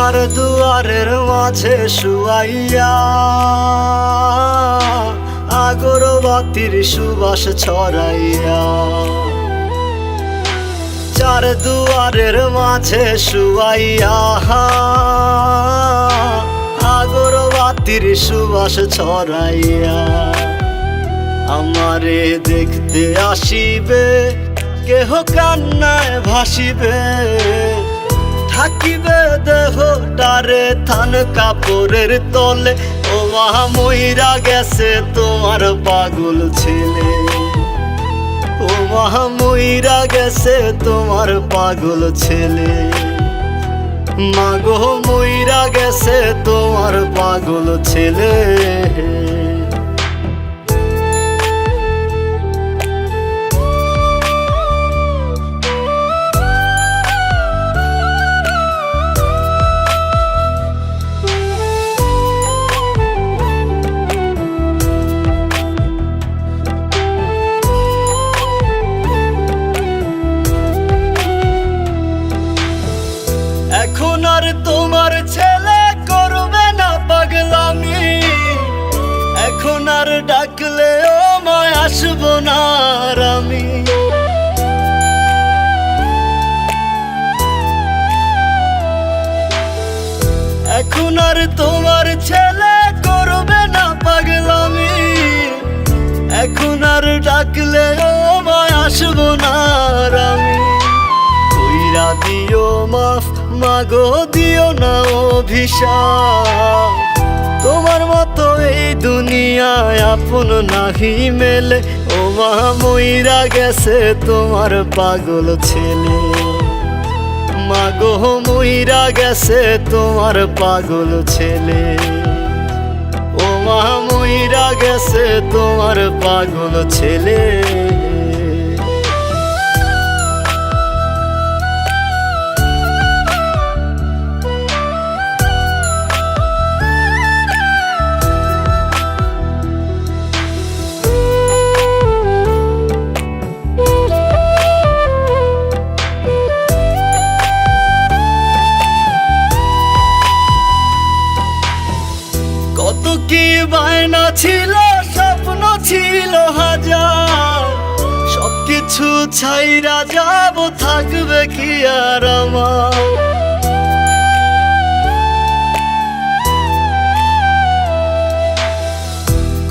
চার দুয়ারের মাঝে শুয়াইয়া আগরবাতির সুবাস ছড়াইয়া, চার দুয়ারের মাঝে শুয়াইয়া আগরবাতির সুবাস ছড়াইয়া, আমারে দেখতে আসিবে কেহ কান্নায় ভাসিবে, থাকিবে দেহটারে থান কাপড়ের তলে। ও মা মইরা গেছে তোমার পাগল ছেলে, ও মা মইরা গেছে তোমার পাগল ছেলে, মাগো মইরা গেছে তোমার পাগল ছেলে। এখন আর তোমার ছেলে করবে না পাগলামি, এখন আর ডাকলে ও মায় আসবো না আর আমি। এখন আর তোমার ছেলে করবে না পাগলামি, এখন আর ডাকলে ও মায় আসবো না আর আমি। কইরা দিও মাফ মাগো দিও না অভিশাপ, তোমার মতো এই দুনিয়ায় আপন নাহি মেলে। ও মা মইরা গেছে তোমার পাগল ছেলে, মাগো মইরা গেছে তোমার পাগল ছেলে, ও মা মইরা গেছে তোমার পাগল ছেলে। কত কি বায়না ছিল, স্বপ্ন ছিল হাজার, সবকিছু ছাইরা যাব, থাকবে কি আর আমার।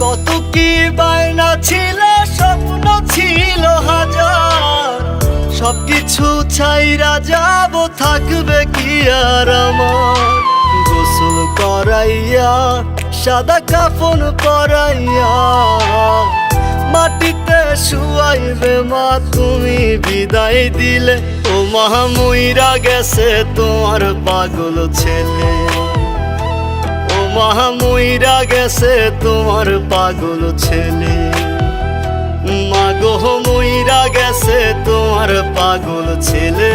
কত কি বায়না ছিল, স্বপ্ন ছিল হাজার, সবকিছু ছাইরা যাব, থাকবে কি আর আমার। গোসল করাইয়া সাদা কাফন পরাইয়া মাটিতে শুয়াইবে মা তুমি বিদায় দিলে। ও মা মইরা গেছে তোমার পাগল ছেলে, ও মা মইরা গেছে তোমার পাগল ছেলে, মাগো মইরা গেছে তোমার পাগল ছেলে।